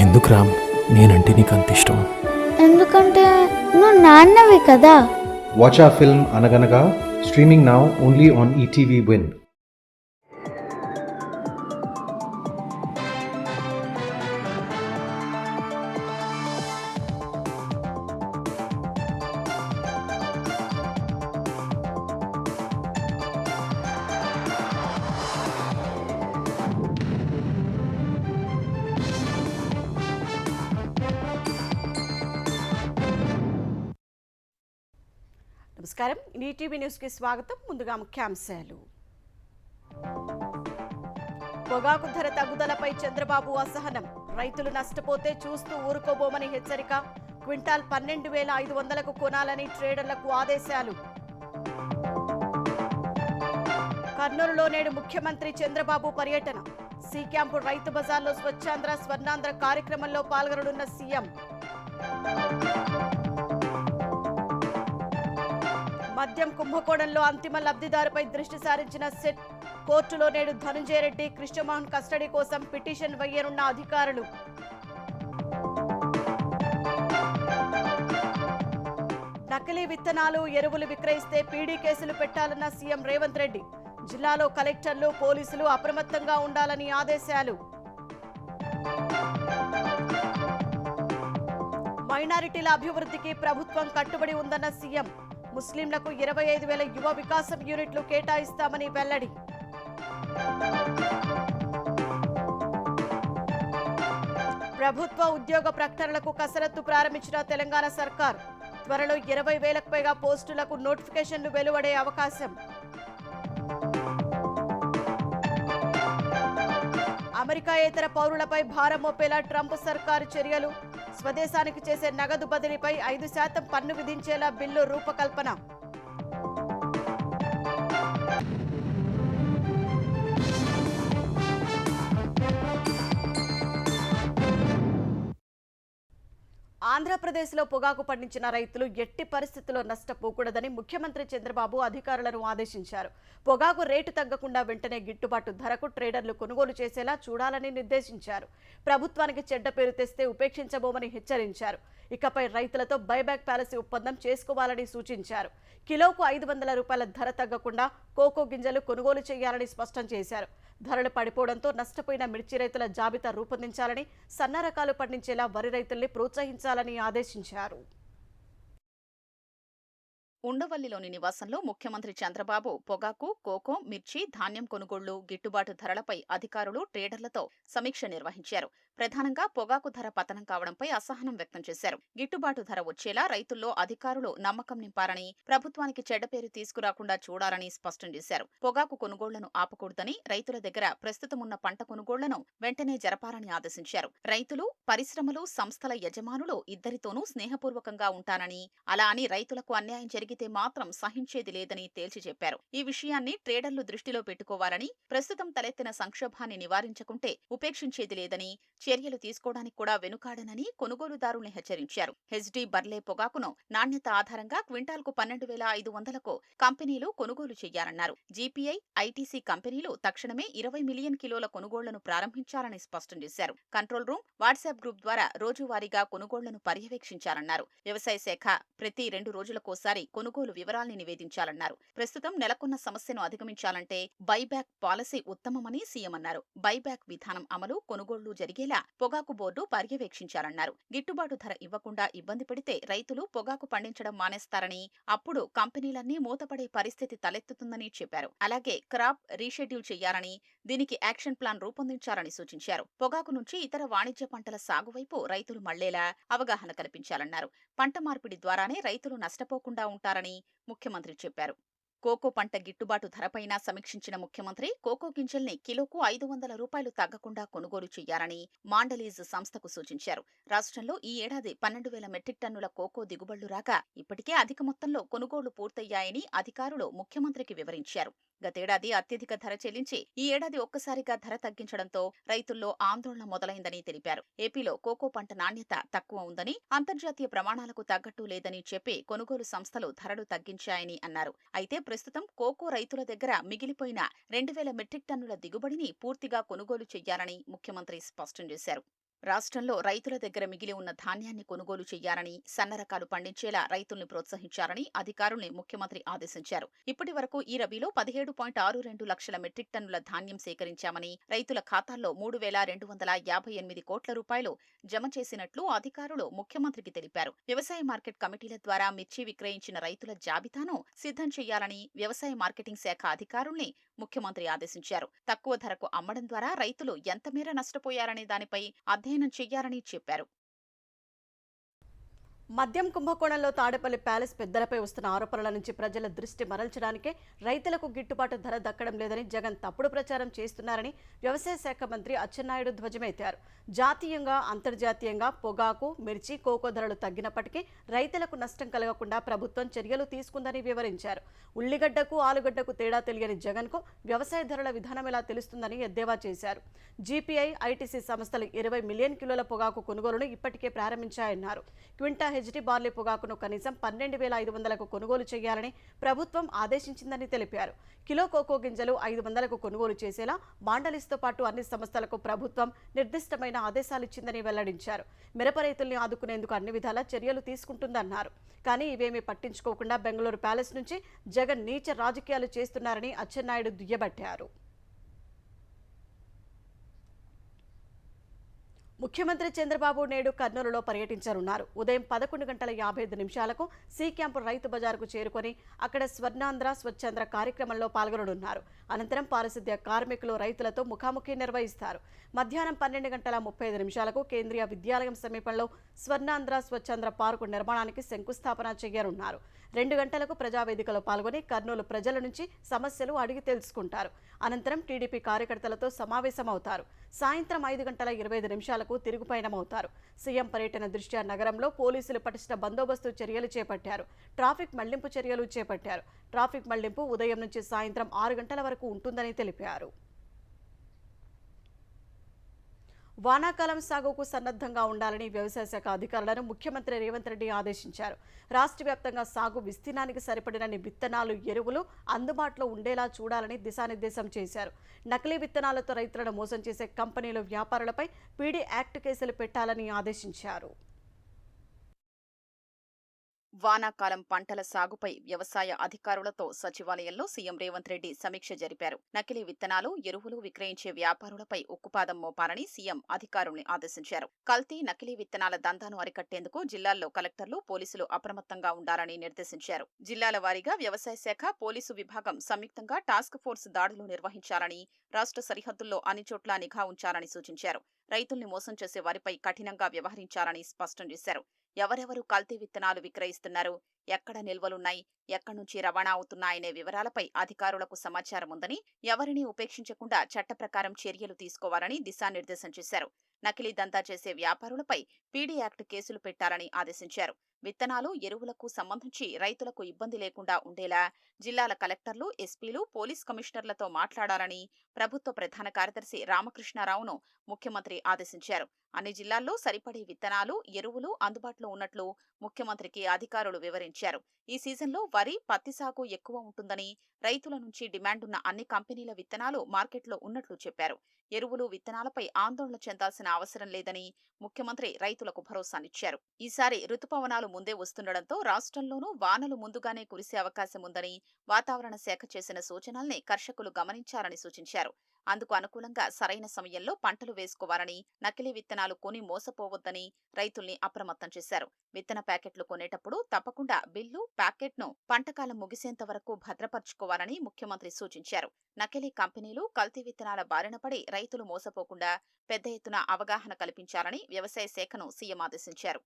ఎందుకు రామ్ నేనంటే నీకు అంత ఇష్టం? ఎందుకంటే నువ్వు నాన్నవి కదా. Watch our film Anaganaga, streaming now only on ETV Win. నమస్కారం, ఈటీవీ న్యూస్కి స్వాగతం. ముందుగా ముఖ్యాంశాలు. పొగాకు ధర తగ్గుదలపై చంద్రబాబు అసహనం. రైతులు నష్టపోతే చూస్తూ ఊరుకోబోమని హెచ్చరిక. క్వింటాల్ 12,500కు కొనాలని ట్రేడర్లకు ఆదేశాలు. కర్నూలులో నేడు ముఖ్యమంత్రి చంద్రబాబు పర్యటన. సి క్యాంపు రైతు బజార్లో స్వచ్ఛాంధ్ర స్వర్ణాంధ్ర కార్యక్రమంలో పాల్గొననున్న సీఎం. మద్యం కుంభకోణంలో అంతిమ లబ్ధిదారుపై దృష్టి సారించిన సెట్. కోర్టులో నేడు ధనుంజయ రెడ్డి, కృష్ణమోహన్ కస్టడీ కోసం పిటిషన్ వేయనున్న అధికారులు. నకిలీ విత్తనాలు, ఎరువులు విక్రయిస్తే పీడీ కేసులు పెట్టాలన్న సీఎం రేవంత్ రెడ్డి. జిల్లాలో కలెక్టర్లు, పోలీసులు అప్రమత్తంగా ఉండాలని ఆదేశాలు. మైనారిటీల అభివృద్ధికి ప్రభుత్వం కట్టుబడి ఉందన్న సీఎం. ముస్లింలకు 25,000 యువ వికాసం యూనిట్లు కేటాయిస్తామని వెల్లడి. ప్రభుత్వ ఉద్యోగ ప్రకటనలకు కసరత్తు ప్రారంభించిన తెలంగాణ సర్కార్. త్వరలో 20,000కు పైగా పోస్టులకు నోటిఫికేషన్లు వెలువడే అవకాశం. అమెరికాయేతర పౌరులపై భారం మోపేలా ట్రంప్ సర్కారు చర్యలు. స్వదేశానికి చేసే నగదు బదిలీపై 5% పన్ను విధించేలా బిల్లు రూపకల్పన. ఆంధ్రప్రదేశ్లో పొగాకు పండించిన రైతులు ఎట్టి పరిస్థితుల్లో నష్టపోకూడదని ముఖ్యమంత్రి చంద్రబాబు అధికారులను ఆదేశించారు. పొగాకు రేటు తగ్గకుండా వెంటనే గిట్టుబాటు ధరకు ట్రేడర్లు కొనుగోలు చేసేలా చూడాలని నిర్దేశించారు. ప్రభుత్వానికి చెడ్డ పేరు తెస్తే ఉపేక్షించబోమని హెచ్చరించారు. ఇకపై రైతులతో బైబ్యాక్ పాలసీ ఒప్పందం చేసుకోవాలని సూచించారు. కిలోకు 500 రూపాయల ధర తగ్గకుండా కోకో గింజలు కొనుగోలు చేయాలని స్పష్టం చేశారు. ధరలు పడిపోవడంతో నష్టపోయిన మిర్చి రైతుల జాబితా రూపొందించాలని, సన్న రకాలు పండించేలా వరి రైతుల్ని ప్రోత్సహించాలని ఆదేశించారు. ఉండవల్లిలోని నివాసంలో ముఖ్యమంత్రి చంద్రబాబు పొగాకు, కోకో, మిర్చి, ధాన్యం కొనుగోళ్లు, గిట్టుబాటు ధరలపై అధికారులు, ట్రేడర్లతో సమీక్ష నిర్వహించారు. ప్రధానంగా పొగాకు ధర పతనం కావడంపై అసహనం వ్యక్తం చేశారు. గిట్టుబాటు ధర వచ్చేలా రైతుల్లో అధికారులు నమ్మకం నింపారని, ప్రభుత్వానికి చెడ్డ పేరు తీసుకురాకుండా చూడాలని స్పష్టం చేశారు. పొగాకు కొనుగోళ్లను ఆపకూడదని, రైతుల దగ్గర ప్రస్తుతమున్న పంట కొనుగోళ్లను వెంటనే జరపాలని ఆదేశించారు. రైతులు, పరిశ్రమలు, సంస్థల యజమానులు ఇద్దరితోనూ స్నేహపూర్వకంగా ఉంటానని, అలా అని రైతులకు అన్యాయం జరిగితే మాత్రం సహించేది లేదని తేల్చి చెప్పారు. ఈ విషయాన్ని ట్రేడర్లు దృష్టిలో పెట్టుకోవాలని, ప్రస్తుతం తలెత్తిన సంక్షోభాన్ని నివారించకుంటే ఉపేక్షించేది లేదని, చర్యలు తీసుకోవడానికి కూడా వెనుకాడనని కొనుగోలుదారుల్ని హెచ్చరించారు. హెచ్డీ బర్లే పొగాకును నాణ్యత ఆధారంగా క్వింటాల్కు 12,500కు కంపెనీలు కొనుగోలు చేయాలన్నారు. జీపీఐ, ఐటీసీ కంపెనీలు తక్షణమే 20 మిలియన్ కిలోల కొనుగోళ్లను ప్రారంభించాలని స్పష్టం చేశారు. కంట్రోల్ రూమ్, వాట్సాప్ గ్రూప్ ద్వారా రోజువారీగా కొనుగోళ్లను పర్యవేక్షించాలన్నారు. వ్యవసాయ శాఖ ప్రతి 2 రోజులకోసారి కొనుగోలు వివరాల్ని నివేదించాలన్నారు. ప్రస్తుతం నెలకొన్న సమస్యను అధిగమించాలంటే బైబ్యాక్ పాలసీ ఉత్తమమని సీఎం అన్నారు. బైబ్యాక్ విధానం అమలు, కొనుగోళ్లు జరిగేలా పొగాకు బోర్డు పర్యవేక్షించాలన్నారు. గిట్టుబాటు ధర ఇవ్వకుండా ఇబ్బంది పెడితే రైతులు పొగాకు పండించడం మానేస్తారని, అప్పుడు కంపెనీలన్నీ మూతపడే పరిస్థితి తలెత్తుతుందని చెప్పారు. అలాగే క్రాప్ రీషెడ్యూల్ చేయాలని, దీనికి యాక్షన్ ప్లాన్ రూపొందించాలని సూచించారు. పొగాకు నుంచి ఇతర వాణిజ్య పంటల సాగు వైపు రైతులు మళ్లేలా అవగాహన కల్పించాలన్నారు. పంట మార్పిడి ద్వారానే రైతులు నష్టపోకుండా ఉంటారని ముఖ్యమంత్రి చెప్పారు. కోకో పంట గిట్టుబాటు ధరపైన సమీక్షించిన ముఖ్యమంత్రి కోకో గింజల్ని కిలోకు 500 రూపాయలు తగ్గకుండా కొనుగోలు చేయాలని మాండలీజ్ సంస్థకు సూచించారు. రాష్ట్రంలో ఈ ఏడాది 12,000 మెట్రిక్ టన్నుల కోకో దిగుబడులు రాగా ఇప్పటికే అధిక మొత్తంలో కొనుగోలు పూర్తయ్యాయని అధికారులు ముఖ్యమంత్రికి వివరించారు. గతేడాది అత్యధిక ధర చెల్లించి ఈ ఏడాది ఒక్కసారిగా ధర తగ్గించడంతో రైతుల్లో ఆందోళన మొదలైందని తెలిపారు. ఏపీలో కోకో పంట నాణ్యత తక్కువ ఉందని, అంతర్జాతీయ ప్రమాణాలకు తగ్గట్టు లేదని చెప్పి కొనుగోలు సంస్థలు ధరలు తగ్గించాయని అన్నారు. అయితే ప్రస్తుతం కోకో రైతుల దగ్గర మిగిలిపోయిన 2,000 మెట్రిక్ టన్నుల దిగుబడిని పూర్తిగా కొనుగోలు చెయ్యాలని ముఖ్యమంత్రి స్పష్టం చేశారు. రాష్ట్రంలో రైతుల దగ్గర మిగిలి ఉన్న ధాన్యాన్ని కొనుగోలు చేయాలని, సన్న రకాలు పండించేలా రైతుల్ని ప్రోత్సహించాలని అధికారుల్ని ముఖ్యమంత్రి ఆదేశించారు. ఇప్పటి వరకు ఈ రబీలో 17.62 లక్షల మెట్రిక్ టన్నుల ధాన్యం సేకరించామని, రైతుల ఖాతాల్లో 3,258 కోట్ల రూపాయలు జమ చేసినట్లు అధికారులు ముఖ్యమంత్రికి తెలిపారు. వ్యవసాయ మార్కెట్ కమిటీల ద్వారా మిర్చి విక్రయించిన రైతుల జాబితాను సిద్ధం చేయాలని వ్యవసాయ మార్కెటింగ్ శాఖ అధికారుల్ని ముఖ్యమంత్రి ఆదేశించారు. తక్కువ ధరకు అమ్మడం ద్వారా రైతులు ఎంత మేర నష్టపోయారనే దానిపై అధ్యయనం చేయాలని చెప్పారు. మద్యం కుంభకోణంలో తాడేపల్లి ప్యాలెస్ పెద్దలపై వస్తున్న ఆరోపణల నుంచి ప్రజల దృష్టి మరల్చడానికే రైతులకు గిట్టుబాటు ధర దక్కడం లేదని జగన్ తప్పుడు ప్రచారం చేస్తున్నారని వ్యవసాయ శాఖ మంత్రి అచ్చెన్నాయుడు ధ్వజమెత్తారు. జాతీయంగా, అంతర్జాతీయంగా పొగాకు, మిర్చి, కోకో ధరలు తగ్గినప్పటికీ రైతులకు నష్టం కలగకుండా ప్రభుత్వం చర్యలు తీసుకుందని వివరించారు. ఉల్లిగడ్డకు, ఆలుగడ్డకు తేడా తెలియని జగన్కు వ్యవసాయ ధరల విధానం ఎలా తెలుస్తుందని ఎద్దేవా చేశారు. జీపీఐ, ఐటీసీ సంస్థలు 20 మిలియన్ కిలోల పొగాకు కొనుగోలును ఇప్పటికే ప్రారంభించాయన్నారు. క్వింటా హెచ్డి బార్లీ పొగాకును కనీసం 12,500కు కొనుగోలు చేయాలని ప్రభుత్వం ఆదేశించిందని తెలిపారు. కిలో కోకో గింజలు 500కు కొనుగోలు చేసేలా మాండలిస్తో పాటు అన్ని సంస్థలకు ప్రభుత్వం నిర్దిష్టమైన ఆదేశాలిచ్చిందని వెల్లడించారు. మిరప రైతుల్ని ఆదుకునేందుకు అన్ని విధాలా చర్యలు తీసుకుంటుందన్నారు. కానీ ఇవేమీ పట్టించుకోకుండా బెంగళూరు ప్యాలెస్ నుంచి జగన్ నీచ రాజకీయాలు చేస్తున్నారని అచ్చెన్నాయుడు దుయ్యబట్టారు. ముఖ్యమంత్రి చంద్రబాబు నేడు కర్నూలులో పర్యటించనున్నారు. ఉదయం 11:55 సి క్యాంపు రైతు బజారుకు చేరుకొని అక్కడ స్వర్ణాంధ్ర స్వచ్ఛాంధ్ర కార్యక్రమంలో పాల్గొననున్నారు. అనంతరం పారిశుద్ధ్య కార్మికులు, రైతులతో ముఖాముఖి నిర్వహిస్తారు. మధ్యాహ్నం 12:35 కేంద్రీయ విద్యాలయం సమీపంలో స్వర్ణాంధ్ర స్వచ్ఛాంధ్ర పార్కు నిర్మాణానికి శంకుస్థాపన చేయనున్నారు. 2 గంటలకు ప్రజావేదికలో పాల్గొని కర్నూలు ప్రజల నుంచి సమస్యలు అడిగి తెలుసుకుంటారు. అనంతరం టీడీపీ కార్యకర్తలతో సమావేశమవుతారు. సాయంత్రం 5:25 తిరుగు పయనమవుతారు. సీఎం పర్యటన దృష్ట్యా నగరంలో పోలీసులు పటిష్ట బందోబస్తు చర్యలు చేపట్టారు. ట్రాఫిక్ మళ్లింపు చర్యలు చేపట్టారు. ట్రాఫిక్ మళ్లింపు ఉదయం నుంచి సాయంత్రం 6 గంటల వరకు ఉంటుందని తెలిపారు. వానాకాలం సాగుకు సన్నద్ధంగా ఉండాలని వ్యవసాయ శాఖ అధికారులను ముఖ్యమంత్రి రేవంత్ రెడ్డి ఆదేశించారు. రాష్ట్ర వ్యాప్తంగా సాగు విస్తీర్ణానికి సరిపడినన్ని విత్తనాలు, ఎరువులు అందుబాటులో ఉండేలా చూడాలని దిశానిర్దేశం చేశారు. నకిలీ విత్తనాలతో రైతులను మోసం చేసే కంపెనీలు, వ్యాపారులపై పీడీ యాక్ట్ కేసులు పెట్టాలని ఆదేశించారు. వానాకాలం పంటల సాగుపై వ్యవసాయ అధికారులతో సచివాలయంలో సీఎం రేవంత్ రెడ్డి సమీక్ష జరిపారు. నకిలీ విత్తనాలు, ఎరువులు విక్రయించే వ్యాపారులపై ఉక్కుపాదం మోపాలని సీఎం అధికారుల్ని ఆదేశించారు. కల్తీ, నకిలీ విత్తనాల దందాను అరికట్టేందుకు జిల్లాల్లో కలెక్టర్లు, పోలీసులు అప్రమత్తంగా ఉండాలని నిర్దేశించారు. జిల్లాల వారీగా వ్యవసాయ శాఖ, పోలీసు విభాగం సంయుక్తంగా టాస్క్ ఫోర్స్ దాడులు నిర్వహించాలని, రాష్ట్ర సరిహద్దుల్లో అన్ని చోట్ల నిఘా ఉంచాలని సూచించారు. రైతుల్ని మోసం చేసే వారిపై కఠినంగా వ్యవహరించాలని స్పష్టం చేశారు. ఎవరెవరు కల్తీ విత్తనాలు విక్రయిస్తున్నారు, ఎక్కడ నిల్వలున్నాయి, ఎక్కడి నుంచి రవాణా అవుతున్నాయనే వివరాలపై అధికారులకు సమాచారం ఉందని, ఎవరినీ ఉపేక్షించకుండా చట్ట ప్రకారం చర్యలు తీసుకోవాలని దిశానిర్దేశం చేశారు. నకిలీ దందా చేసే వ్యాపారులపై పీడీ యాక్ట్ కేసులు పెట్టాలని ఆదేశించారు. విత్తనాలు, ఎరువులకు సంబంధించి రైతులకు ఇబ్బంది లేకుండా ఉండేలా జిల్లాల కలెక్టర్లు, ఎస్పీలు, పోలీస్ కమిషనర్లతో మాట్లాడాలని ప్రభుత్వ ప్రధాన కార్యదర్శి రామకృష్ణారావును ముఖ్యమంత్రి ఆదేశించారు. అన్ని జిల్లాల్లో సరిపడే విత్తనాలు, ఎరువులు అందుబాటులో ఉన్నట్లు ముఖ్యమంత్రికి అధికారులు వివరించారు. ఈ సీజన్లో వరి, పత్తి సాగు ఎక్కువ ఉంటుందని, రైతుల నుంచి డిమాండున్న అన్ని కంపెనీల విత్తనాలు మార్కెట్లో ఉన్నట్లు చెప్పారు. ఎరువులు, విత్తనాలపై ఆందోళన చెందాల్సిన అవసరం లేదని ముఖ్యమంత్రి రైతులకు భరోసానిచ్చారు. ఈసారి రుతుపవనాలు ముందే వస్తుండటంతో రాష్ట్రంలోనూ వానలు ముందుగానే కురిసే అవకాశం ఉందని వాతావరణ శాఖ చేసిన సూచనల్ని కర్షకులు గమనించాలని సూచించారు. అందుకు అనుకూలంగా సరైన సమయంలో పంటలు వేసుకోవాలని, నకిలీ విత్తనాలు కొని మోసపోవద్దని రైతుల్ని అప్రమత్తం చేశారు. విత్తన ప్యాకెట్లు కొనేటప్పుడు తప్పకుండా బిల్లు, ప్యాకెట్ను పంటకాలం ముగిసేంత వరకు భద్రపర్చుకోవాలని ముఖ్యమంత్రి సూచించారు. నకిలీ కంపెనీలు, కల్తీ విత్తనాల బారిన పడి రైతులు మోసపోకుండా పెద్ద ఎత్తున అవగాహన కల్పించాలని వ్యవసాయ శాఖను సీఎం ఆదేశించారు.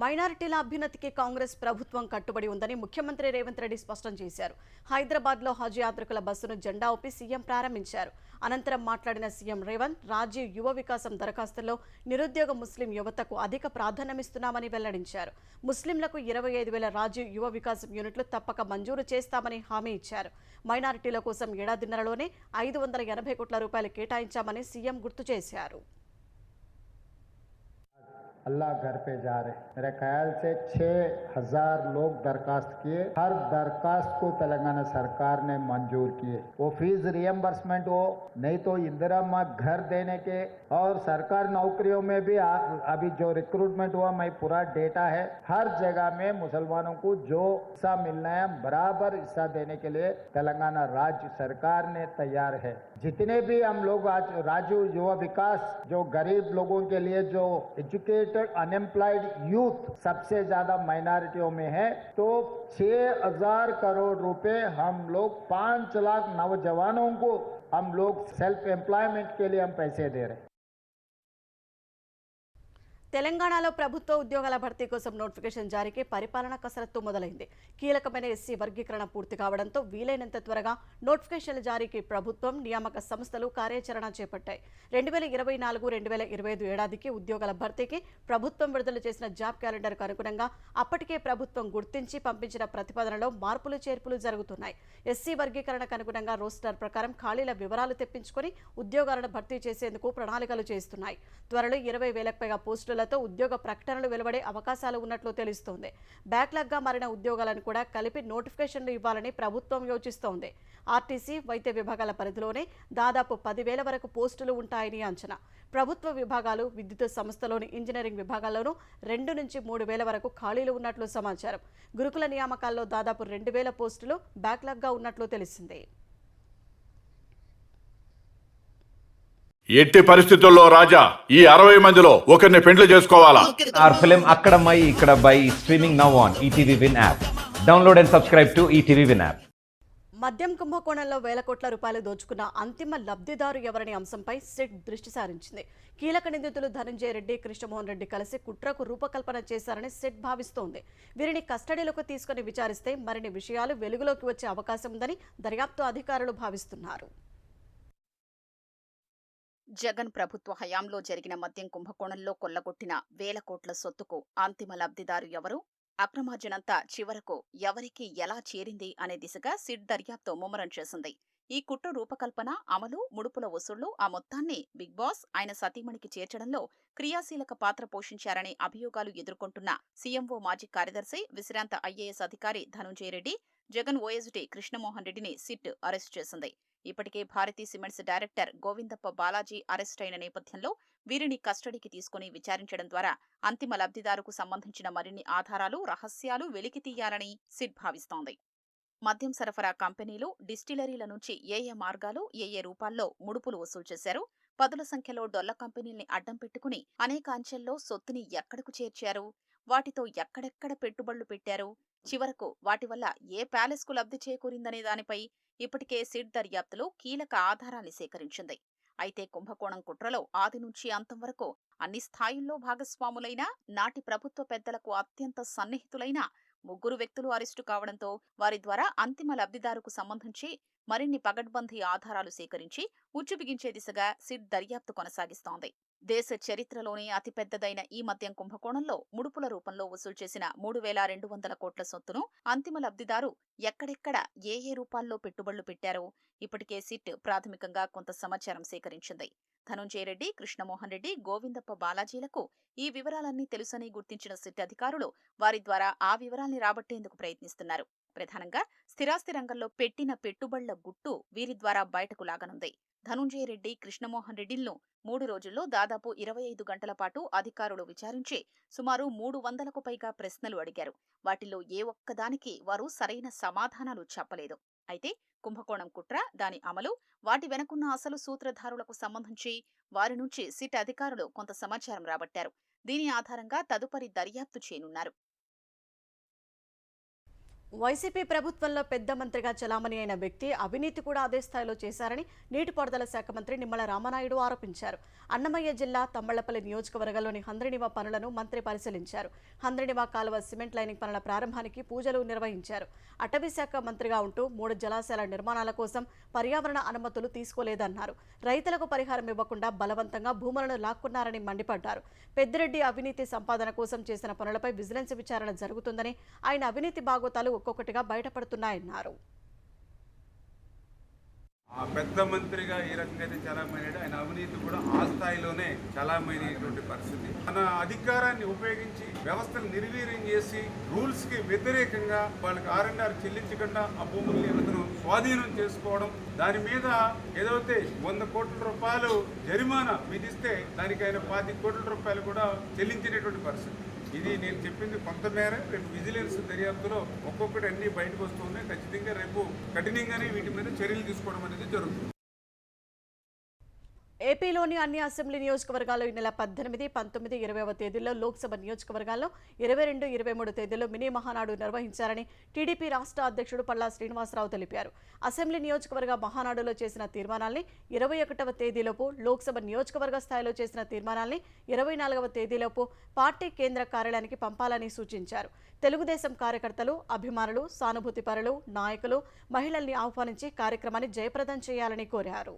మైనారిటీల అభ్యున్నతికి కాంగ్రెస్ ప్రభుత్వం కట్టుబడి ఉందని ముఖ్యమంత్రి రేవంత్ రెడ్డి స్పష్టం చేశారు. హైదరాబాద్లో హజ్ యాత్రికుల బస్సును జెండా ఊపి సీఎం ప్రారంభించారు. అనంతరం మాట్లాడిన సీఎం రేవంత్, రాజీవ్ యువ వికాసం దరఖాస్తుల్లో నిరుద్యోగ ముస్లిం యువతకు అధిక ప్రాధాన్యమిస్తున్నామని వెల్లడించారు. ముస్లింలకు 25,000 రాజీవ్ యువ వికాసం యూనిట్లు తప్పక మంజూరు చేస్తామని హామీ ఇచ్చారు. మైనారిటీల కోసం ఏడాదిన్నరలోనే 580 కోట్ల రూపాయలు కేటాయించామని సీఎం గుర్తు చేశారు. अल्लाह घर पे जा रहे। मेरे ख्याल से 6,000 लोग दरखास्त किए, हर दरखास्त को तेलंगाना सरकार ने मंजूर किए। वो फीस रियम्बर्समेंट हो, नहीं तो इंदिरा घर देने के, और सरकार नौकरियों में भी अभी जो रिक्रूटमेंट हुआ, मैं पूरा डेटा है, हर जगह में मुसलमानों को जो हिस्सा मिलना है बराबर हिस्सा देने के लिए तेलंगाना राज्य सरकार ने तैयार है। जितने भी हम लोग आज राज्य युवा विकास, जो गरीब लोगों के लिए जो एजुकेटेड अनएम्प्लॉयड यूथ सबसे ज्यादा माइनॉरिटियों में है, तो 6,000 करोड़ रुपए हम लोग 5 लाख नौजवानों को हम लोग सेल्फ एम्प्लॉयमेंट के लिए हम पैसे दे रहे हैं। తెలంగాణలో ప్రభుత్వ ఉద్యోగాల భర్తీ కోసం నోటిఫికేషన్ జారీకి పరిపాలన కసరత్తు మొదలైంది. కీలకమైన ఎస్సీ వర్గీకరణ పూర్తి కావడంతో వీలైనంత త్వరగా నోటిఫికేషన్ల జారీకి ప్రభుత్వం, నియామక సంస్థలు కార్యాచరణ చేపట్టాయి. 2024-2025 ఏడాదికి ఉద్యోగాల భర్తీకి ప్రభుత్వం విడుదల చేసిన జాబ్ క్యాలెండర్కు అనుగుణంగా అప్పటికే ప్రభుత్వం గుర్తించి పంపించిన ప్రతిపాదనలో మార్పులు చేర్పులు జరుగుతున్నాయి. ఎస్సీ వర్గీకరణకు అనుగుణంగా రోస్టర్ ప్రకారం ఖాళీల వివరాలు తెప్పించుకొని ఉద్యోగాలను భర్తీ చేసేందుకు ప్రణాళికలు చేస్తున్నాయి. త్వరలో 20,000కు పైగా పోస్టుల ఉద్యోగ ప్రకటనలు వెలువడే అవకాశాలు ఉన్నట్లు తెలుస్తోంది. బ్యాక్లాగ్గా మారిన ఉద్యోగాలను కూడా కలిపి నోటిఫికేషన్లు ఇవ్వాలని ప్రభుత్వం యోచిస్తోంది. ఆర్టీసీ, వైద్య విభాగాల పరిధిలోనే దాదాపు 10,000 వరకు పోస్టులు ఉంటాయని అంచనా. ప్రభుత్వ విభాగాలు, విద్యుత్ సంస్థలోని ఇంజనీరింగ్ విభాగాల్లోనూ 2 నుంచి 3,000 వరకు ఖాళీలు ఉన్నట్లు సమాచారం. గురుకుల నియామకాల్లో దాదాపు 2,000 పోస్టులు బ్యాక్లాగ్గా ఉన్నట్లు తెలిసింది. ఎట్టి పరిస్థితుల్లో రాజా ఈ 60 మందిలో ఒకరిని పెండ్లి చేసుకోవాలా? Our film Akkadamai Ikkadabbai streaming now on ETV Win app. Download and subscribe to ETV Win app. మద్యం కుంభకోణంలో వేల కోట్ల రూపాయలు దోచుకున్న అంతిమ లబ్ధిదారు ఎవరనే అంశంపై సిట్ దృష్టి సారించింది. కీలక నిందితులు ధనంజయ రెడ్డి, కృష్ణమోహన్ రెడ్డి కలిసి కుట్రకు రూపకల్పన చేశారని సిట్ భావిస్తోంది. వీరిని కస్టడీలోకి తీసుకుని విచారిస్తే మరిన్ని విషయాలు వెలుగులోకి వచ్చే అవకాశం ఉందని దర్యాప్తు అధికారులు భావిస్తున్నారు. జగన్ ప్రభుత్వ హయాంలో జరిగిన మద్యం కుంభకోణంలో కొల్లగొట్టిన వేల కోట్ల సొత్తుకు అంతిమ లబ్ధిదారు ఎవరు, అక్రమార్జనంతా చివరకు ఎవరికి ఎలా చేరింది అనే దిశగా సిట్ దర్యాప్తు ముమ్మరం చేసింది. ఈ కుట్ర రూపకల్పన, అమలు, ముడుపుల వసూళ్లు, ఆ మొత్తాన్ని బిగ్ బాస్, ఆయన సతీమణికి చేర్చడంలో క్రియాశీలక పాత్ర పోషించారనే అభియోగాలు ఎదుర్కొంటున్న సీఎంఓ మాజీ కార్యదర్శి, విశ్రాంత ఐఏఎస్ అధికారి ధనంజయ రెడ్డి, జగన్ ఓఎస్డీ కృష్ణమోహన్ రెడ్డిని సిట్ అరెస్టు చేసింది. ఇప్పటికే Bharathi Cements director Govindappa Balaji arrest అయిన నేపథ్యంలో వీరిని కస్టడీకి తీసుకుని విచారించడం ద్వారా అంతిమ లబ్ధిదారుకు సంబంధించిన మరిన్ని ఆధారాలు, రహస్యాలు వెలికితీయాలని సిట్ భావిస్తోంది. మద్యం సరఫరా కంపెనీలు, డిస్టిలరీల నుంచి ఏ మార్గాలు, ఏ రూపాల్లో ముడుపులు వసూలు చేశారు, పదుల సంఖ్యలో డొల్ల కంపెనీల్ని అడ్డం పెట్టుకుని అనేక అంచెల్లో సొత్తుని ఎక్కడకు చేర్చారు, వాటితో ఎక్కడెక్కడ పెట్టుబడులు పెట్టారు, చివరకు వాటి వల్ల ఏ ప్యాలెస్కు లబ్ధి చేకూరిందనే దానిపై ఇప్పటికే సిట్ దర్యాప్తులో కీలక ఆధారాన్ని సేకరించింది. అయితే కుంభకోణం కుట్రలో ఆది నుంచి అంతం వరకు అన్ని స్థాయిల్లో భాగస్వాములైన, నాటి ప్రభుత్వ పెద్దలకు అత్యంత సన్నిహితులైన 3 వ్యక్తులు అరెస్టు కావడంతో వారి ద్వారా అంతిమ లబ్ధిదారుకు సంబంధించి మరిన్ని పగడ్బందీ ఆధారాలు సేకరించి ఉచ్చు బిగించే దిశగా సిట్ దర్యాప్తు కొనసాగిస్తోంది. దేశ చరిత్రలోనే అతిపెద్దదైన ఈ మద్యం కుంభకోణంలో ముడుపుల రూపంలో వసూలు చేసిన 3,200 కోట్ల సొత్తును అంతిమ లబ్ధిదారు ఎక్కడెక్కడ ఏ రూపాల్లో పెట్టుబడులు పెట్టారో ఇప్పటికే సిట్ ప్రాథమికంగా కొంత సమాచారం సేకరించింది. ధనంజయ రెడ్డి, కృష్ణమోహన్ రెడ్డి, గోవిందప్ప బాలాజీలకు ఈ వివరాలన్నీ తెలుసని గుర్తించిన సిట్ అధికారులు వారి ద్వారా ఆ వివరాల్ని రాబట్టేందుకు ప్రయత్నిస్తున్నారు. ప్రధానంగా స్థిరాస్తి రంగంలో పెట్టిన పెట్టుబడుల గుట్టు వీరి ద్వారా బయటకు లాగనుంది. ధనంజయ రెడ్డి, కృష్ణమోహన్ రెడ్డిలను 3 రోజుల్లో దాదాపు 25 గంటల పాటు అధికారులు విచారించి సుమారు 300కు పైగా ప్రశ్నలు అడిగారు. వాటిల్లో ఏ ఒక్కదానికి వారు సరైన సమాధానాలు చెప్పలేదు. అయితే కుంభకోణం కుట్ర, దాని అమలు, వాటి వెనుకున్న అసలు సూత్రధారులకు సంబంధించి వారి నుంచి సిట్ అధికారులు కొంత సమాచారం రాబట్టారు. దీని ఆధారంగా తదుపరి దర్యాప్తు చేయనున్నారు. వైసీపీ ప్రభుత్వంలో పెద్ద మంత్రిగా చలామణి అయిన వ్యక్తి అవినీతి కూడా అదే స్థాయిలో చేశారని నీటిపారుదల శాఖ మంత్రి నిమ్మల రామనాయుడు ఆరోపించారు. అన్నమయ్య జిల్లా తమ్మళ్లపల్లి నియోజకవర్గంలోని హంద్రినివా పనులను మంత్రి పరిశీలించారు. హంద్రినివా కాలువ సిమెంట్ లైనింగ్ పనుల ప్రారంభానికి పూజలు నిర్వహించారు. అటవీ శాఖ మంత్రిగా ఉంటూ 3 జలాశయాల నిర్మాణాల కోసం పర్యావరణ అనుమతులు తీసుకోలేదన్నారు. రైతులకు పరిహారం ఇవ్వకుండా బలవంతంగా భూములను లాక్కున్నారని మండిపడ్డారు. పెద్దిరెడ్డి అవినీతి సంపాదన కోసం చేసిన పనులపై విజిలెన్స్ విచారణ జరుగుతుందని, ఆయన అవినీతి బాగోతాలు ఒక్కొక్కటిగా బయటపడుతున్నాయన్నారు. ఆ పెద్ద మంత్రిగా ఈ రకంగా అయితే చలామణి ఆయన అవినీతి కూడా ఆ స్థాయిలోనే చలామణిటువంటి పరిస్థితి. తన అధికారాన్ని ఉపయోగించి వ్యవస్థను నిర్వీర్యం చేసి రూల్స్ కి వ్యతిరేకంగా వాళ్ళకి R&R చెల్లించకుండా ఆ భూముల్ని అతను స్వాధీనం చేసుకోవడం, దాని మీద ఏదైతే 100 కోట్ల రూపాయలు జరిమానా విధిస్తే దానికి ఆయన 25 కోట్ల రూపాయలు కూడా చెల్లించినటువంటి పరిస్థితి. ఇది నేను చెప్పింది కొంతమేర. రేపు విజిలెన్స్ దర్యాప్తులో ఒక్కొక్కటి అన్ని బయటకు వస్తున్నాయి. ఖచ్చితంగా రేపు కఠినంగానే వీటి మీద చర్యలు తీసుకోవడం అనేది జరుగుతుంది. ఏపీలోని అన్ని అసెంబ్లీ నియోజకవర్గాల్లో ఈ నెల 18, 19, 20వ తేదీల్లో లోక్సభ నియోజకవర్గాల్లో 22, 23 తేదీల్లో మినీ మహానాడు నిర్వహించారని టీడీపీ రాష్ట్ర అధ్యక్షుడు పల్లా శ్రీనివాసరావు తెలిపారు. అసెంబ్లీ నియోజకవర్గ మహానాడులో చేసిన తీర్మానాల్ని 21వ తేదీలోపు, లోక్సభ నియోజకవర్గ స్థాయిలో చేసిన తీర్మానాల్ని 24వ తేదీలోపు పార్టీ కేంద్ర కార్యాలయానికి పంపాలని సూచించారు. తెలుగుదేశం కార్యకర్తలు, అభిమానులు, సానుభూతిపరులు, నాయకులు, మహిళల్ని ఆహ్వానించి కార్యక్రమాన్ని జయప్రదం చేయాలని కోరారు.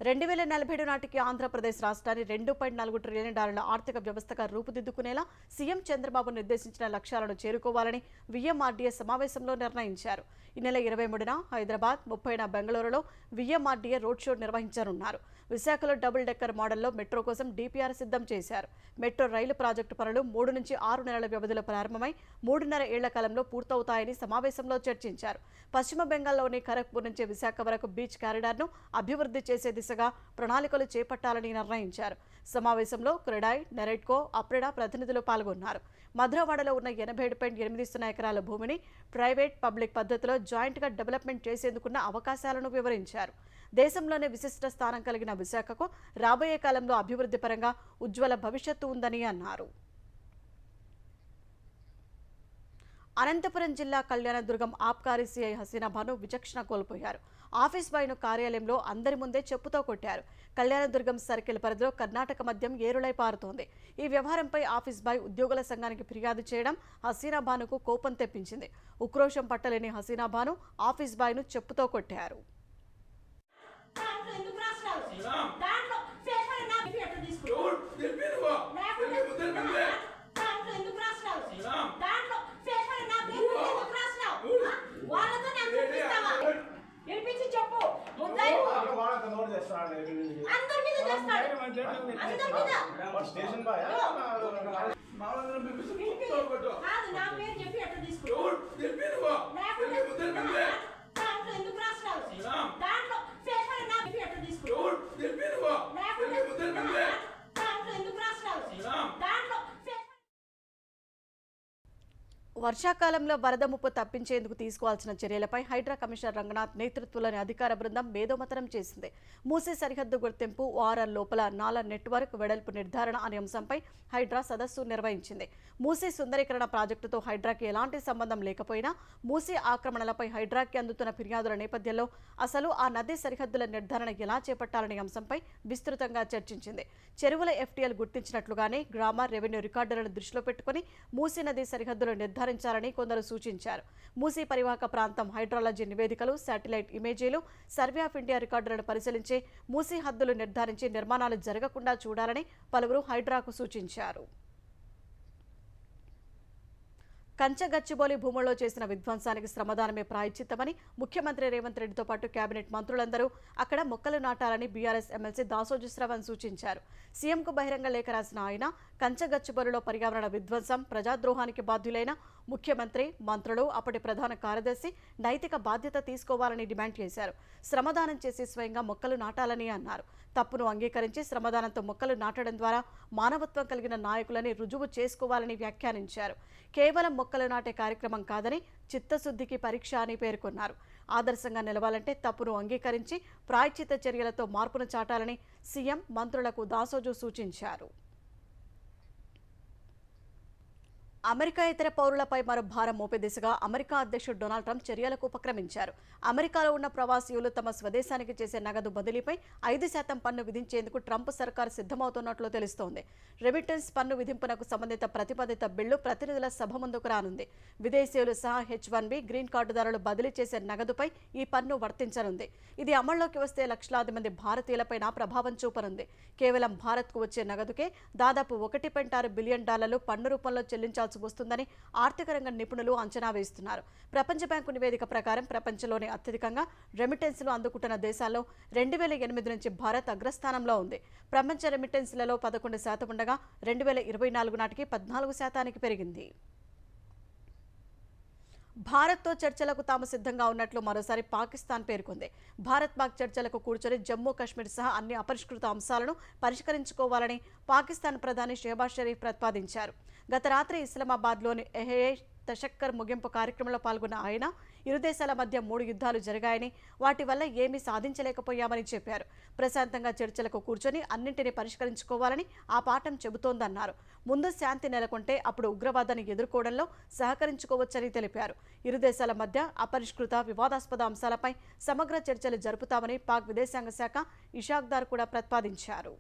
2047 నాటికి ఆంధ్రప్రదేశ్ రాష్ట్రాన్ని $2.4 ట్రిలియన్ ఆర్థిక వ్యవస్థగా రూపుదిద్దుకునేలా సీఎం చంద్రబాబు నిర్దేశించిన లక్ష్యాలను చేరుకోవాలని VMRDA సమావేశంలో నిర్ణయించారు. ఈ నెల 23న హైదరాబాద్, 30న బెంగళూరులో VMRDA రోడ్ షో నిర్వహించనున్నారు. విశాఖలో డబుల్ డెక్కర్ మోడల్లో మెట్రో కోసం DPR సిద్ధం చేశారు. మెట్రో రైలు ప్రాజెక్టు పనులు 3 నుంచి 6 నెలల వ్యవధిలో ప్రారంభమై 3.5 ఏళ్ల కాలంలో పూర్తవుతాయని సమావేశంలో చర్చించారు. పశ్చిమ బెంగాల్లోని ఖరగ్పూర్ నుంచి విశాఖ వరకు బీచ్ కారిడార్ను అభివృద్ధి చేసే దిశగా ప్రణాళికలు చేపట్టాలని నిర్ణయించారు. సమావేశంలో క్రెడాయ్, నెరెట్కో, అప్రెడా ప్రతినిధులు పాల్గొన్నారు. మధురవాడలో ఉన్న 87.80 ఎకరాల భూమిని ప్రైవేట్, పబ్లిక్ పద్ధతిలో జాయింట్గా డెవలప్మెంట్ చేసేందుకున్న అవకాశాలను వివరించారు. దేశంలోనే విశిష్ట స్థానం కలిగిన విశాఖకు రాబోయే కాలంలో అభివృద్ధి పరంగా ఉజ్వల భవిష్యత్తు ఉందని అన్నారు. అనంతపురం జిల్లా కళ్యాణదుర్గం ఆబ్కారీ సీఐ హసీనా భాను విచక్షణ కోల్పోయారు. ఆఫీస్ బాయ్ను కార్యాలయంలో అందరి ముందే చెప్పుతో కొట్టారు. కళ్యాణదుర్గం సర్కిల్ పరిధిలో కర్ణాటక మద్యం ఏరులై పారుతోంది. ఈ వ్యవహారంపై ఆఫీస్ బాయ్ ఉద్యోగుల సంఘానికి ఫిర్యాదు చేయడం హసీనా భానుకు కోపం తెప్పించింది. ఉక్రోషం పట్టలేని హసీనా భాను ఆఫీస్ బాయ్ను చెప్పుతో కొట్టారు. వర్షాకాలంలో వరద ముప్పు తప్పించేందుకు తీసుకోవాల్సిన చర్యలపై హైడ్రా కమిషనర్ రంగనాథ్ నేతృత్వంలోని అధికార బృందం మేధోమథనం చేసింది. మూసీ సరిహద్దు గుర్తింపు, ORR లోపల నాల నెట్వర్క్ వెడల్పు నిర్ధారణ అనే అంశంపై హైడ్రా సదస్సు నిర్వహించింది. మూసీ సుందరీకరణ ప్రాజెక్టుతో హైడ్రాకి ఎలాంటి సంబంధం లేకపోయినా మూసీ ఆక్రమణలపై హైడ్రాకి అందుతున్న ఫిర్యాదుల నేపథ్యంలో అసలు ఆ నది సరిహద్దుల నిర్ధారణ ఎలా చేపట్టాలనే అంశంపై విస్తృతంగా చర్చించింది. చెరువుల FTL గుర్తించినట్లుగానే గ్రామ రెవెన్యూ రికార్డులను దృష్టిలో పెట్టుకుని మూసీ నది సరిహద్దులు నిర్ధారించాలని కొందరు సూచించారు. మూసీ పరివాహక ప్రాంతం హైడ్రాలజీ నివేదికలు, శాటిలైట్ ఇమేజీలు, సర్వే ఆఫ్ ఇండియా రికార్డులను పరిశీలించి మూసీ హద్దులు నిర్ధారించి నిర్మాణాలు జరగకుండా చూడాలని పలువురు హైడ్రాకు సూచించారు. కంచగచ్చిబౌలి భూముల్లో చేసిన విధ్వంసానికి శ్రమదానమే ప్రాయశ్చిత్తమని ముఖ్యమంత్రి రేవంత్ రెడ్డితో పాటు కేబినెట్ మంత్రులందరూ అక్కడ మొక్కలు నాటాలని బీఆర్ఎస్ ఎమ్మెల్సీ దాసోజు శ్రవణ్ సూచించారు. సీఎంకు బహిరంగ లేఖ రాసిన ఆయన కంచగచ్చిబౌలిలో పర్యావరణ విధ్వంసం, ప్రజాద్రోహానికి బాధ్యులైన ముఖ్యమంత్రి, మంత్రులు, అప్పటి ప్రధాన కార్యదర్శి నైతిక బాధ్యత తీసుకోవాలని డిమాండ్ చేశారు. శ్రమదానం చేసి స్వయంగా మొక్కలు నాటాలని అన్నారు. తప్పును అంగీకరించి శ్రమదానంతో మొక్కలు నాటడం ద్వారా మానవత్వం కలిగిన నాయకులని రుజువు చేసుకోవాలని వ్యాఖ్యానించారు. కేవలం మొక్కలు నాటే కార్యక్రమం కాదని, చిత్తశుద్ధికి పరీక్ష అని పేర్కొన్నారు. ఆదర్శంగా నిలవాలంటే తప్పును అంగీకరించి ప్రాయశ్చిత్త చర్యలతో మార్పును చాటాలని సీఎం మంత్రులకు దాసోజు సూచించారు. అమెరికా ఇతర పౌరులపై మరో భారం మోపే దిశగా అమెరికా అధ్యక్షుడు డొనాల్డ్ ట్రంప్ చర్యలకు ఉపక్రమించారు. అమెరికాలో ఉన్న ప్రవాసీయులు తమ స్వదేశానికి చేసే నగదు బదిలీపై 5% పన్ను విధించేందుకు ట్రంప్ సర్కారు సిద్ధమవుతున్నట్లు తెలుస్తోంది. రెమిటెన్స్ పన్ను విధింపునకు సంబంధిత ప్రతిపాదిత బిల్లు ప్రతినిధుల సభ ముందుకు రానుంది. విదేశీయులు సహా H-1B గ్రీన్ కార్డుదారులు బదిలీ చేసే నగదుపై ఈ పన్ను వర్తించనుంది. ఇది అమల్లోకి వస్తే లక్షలాది మంది భారతీయులపైన ప్రభావం చూపనుంది. కేవలం భారత్కు వచ్చే నగదుకే దాదాపు $1.6 బిలియన్ పన్ను రూపంలో చెల్లించాల్సి ఎదుర్కోవాల్సి వస్తుందని ఆర్థిక రంగ నిపుణులు అంచనా వేస్తున్నారు. ప్రపంచ బ్యాంకు నివేదిక ప్రకారం ప్రపంచంలోనే అత్యధికంగా రెమిటెన్స్లు అందుకుంటున్న దేశాల్లో 2008 నుంచి భారత్ అగ్రస్థానంలో ఉంది. ప్రపంచ రెమిటెన్స్లలో 11% ఉండగా 2024 నాటికి 14% పెరిగింది. భారత్తో చర్చలకు తాము సిద్ధంగా ఉన్నట్లు మరోసారి పాకిస్తాన్ పేర్కొంది. భారత్ పాక్ చర్చలకు కూర్చొని జమ్మూ కాశ్మీర్ సహా అన్ని అపరిష్కృత అంశాలను పరిష్కరించుకోవాలని పాకిస్తాన్ ప్రధాని షెహబాజ్ షరీఫ్ ప్రతిపాదించారు. గత రాత్రి ఇస్లామాబాద్లోని ఎహే తషక్కర్ ముగింపు కార్యక్రమంలో పాల్గొన్న ఆయన ఇరు దేశాల మధ్య 3 యుద్ధాలు జరిగాయని, వాటి వల్ల ఏమీ సాధించలేకపోయామని చెప్పారు. ప్రశాంతంగా చర్చలకు కూర్చొని అన్నింటినీ పరిష్కరించుకోవాలని ఆ పాఠం చెబుతోందన్నారు. ముందు శాంతి నెలకొంటే అప్పుడు ఉగ్రవాదాన్ని ఎదుర్కోవడంలో సహకరించుకోవచ్చని తెలిపారు. ఇరు దేశాల మధ్య అపరిష్కృత వివాదాస్పద అంశాలపై సమగ్ర చర్చలు జరుపుతామని పాక్ విదేశాంగ శాఖ ఇషాక్దార్ కూడా ప్రతిపాదించారు.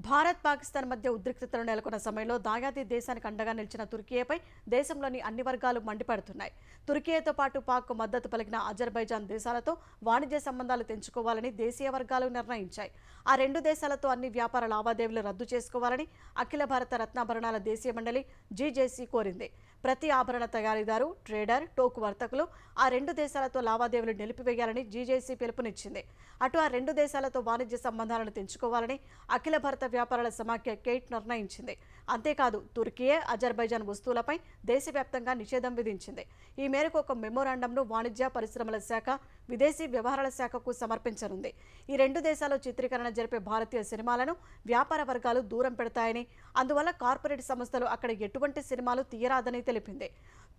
భారత్ పాకిస్తాన్ మధ్య ఉద్రిక్తతలు నెలకొన్న సమయంలో దాయాది దేశానికి అండగా నిలిచిన తుర్కియేపై దేశంలోని అన్ని వర్గాలు మండిపడుతున్నాయి. తుర్కియేతో పాటు పాక్కు మద్దతు పలికిన అజర్బైజాన్ దేశాలతో వాణిజ్య సంబంధాలు తెంచుకోవాలని దేశీయ వర్గాలు నిర్ణయించాయి. ఆ 2 దేశాలతో అన్ని వ్యాపార లావాదేవీలు రద్దు చేసుకోవాలని అఖిల భారత రత్నాభరణాల దేశీయ మండలి జీజేసీ కోరింది. ప్రతి ఆభరణ తయారీదారు, ట్రేడర్, టోకు వర్తకులు ఆ 2 దేశాలతో లావాదేవీలు నిలిపివేయాలని జీజేసీ పిలుపునిచ్చింది. అటు ఆ 2 దేశాలతో వాణిజ్య సంబంధాలను తెంచుకోవాలని అఖిల భారత వ్యాపారాల సమాఖ్య కేట్ నిర్ణయించింది. అంతేకాదు తుర్కియే అజర్బైజాన్ వస్తువులపై దేశవ్యాప్తంగా నిషేధం విధించింది. ఈ మేరకు ఒక మెమోరాండంను వాణిజ్య పరిశ్రమల శాఖ, విదేశీ వ్యవహారాల శాఖకు సమర్పించనుంది. ఈ 2 దేశాల్లో చిత్రీకరణ జరిపే భారతీయ సినిమాలను వ్యాపార వర్గాలు దూరం పెడతాయని, అందువల్ల కార్పొరేట్ సంస్థలు అక్కడ ఎటువంటి సినిమాలు తీయరాదని తెలిపింది.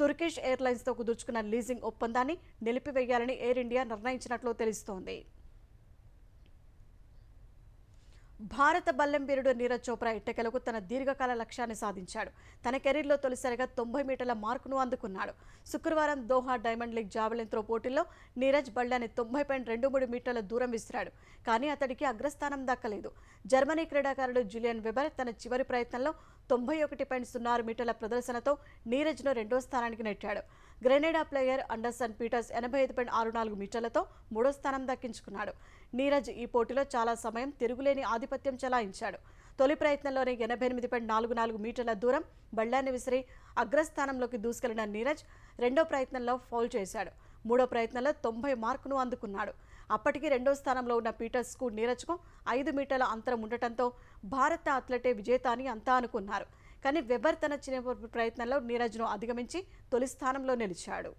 తుర్కిష్ ఎయిర్లైన్స్తో కుదుర్చుకున్న లీజింగ్ ఒప్పందాన్ని నిలిపివేయాలని ఎయిర్ ఇండియా నిర్ణయించినట్లు తెలుస్తోంది. భారత బల్లెం వీరుడు నీరజ్ చోప్రా ఎట్టకేలకు తన దీర్ఘకాల లక్ష్యాన్ని సాధించాడు. తన కెరీర్లో తొలిసారిగా 90 మీటర్ల మార్కును అందుకున్నాడు. శుక్రవారం Doha diamond league javelin throw పోటీల్లో నీరజ్ బళ్ళాన్ని 90.23 మీటర్ల దూరం విసిరాడు. కానీ అతడికి అగ్రస్థానం దక్కలేదు. జర్మనీ క్రీడాకారుడు జూలియన్ వెబర్ తన చివరి ప్రయత్నంలో 91.06 మీటర్ల ప్రదర్శనతో నీరజ్ను 2వ స్థానానికి నెట్టాడు. గ్రెనేడా ప్లేయర్ అండర్సన్ పీటర్స్ 85.64 మీటర్లతో 3వ స్థానం దక్కించుకున్నాడు. నీరజ్ ఈ పోటీలో చాలా సమయం తిరుగులేని ఆధిపత్యం చెలాయించాడు. తొలి ప్రయత్నంలోనే 88.44 మీటర్ల దూరం బళ్ళాన్ని విసిరి అగ్రస్థానంలోకి దూసుకెళ్లిన నీరజ్ 2వ ప్రయత్నంలో ఫౌల్ చేశాడు. 3వ ప్రయత్నంలో 90 మార్కును అందుకున్నాడు. అప్పటికి 2వ స్థానంలో ఉన్న పీటర్స్కు నీరజ్కు 5 మీటర్ల అంతరం ఉండటంతో భారత అథ్లెటే విజేత అని అంతా అనుకున్నారు. కానీ వెబర్ తన చిన్న ప్రయత్నంలో నీరజ్ను అధిగమించి తొలి స్థానంలో నిలిచాడు.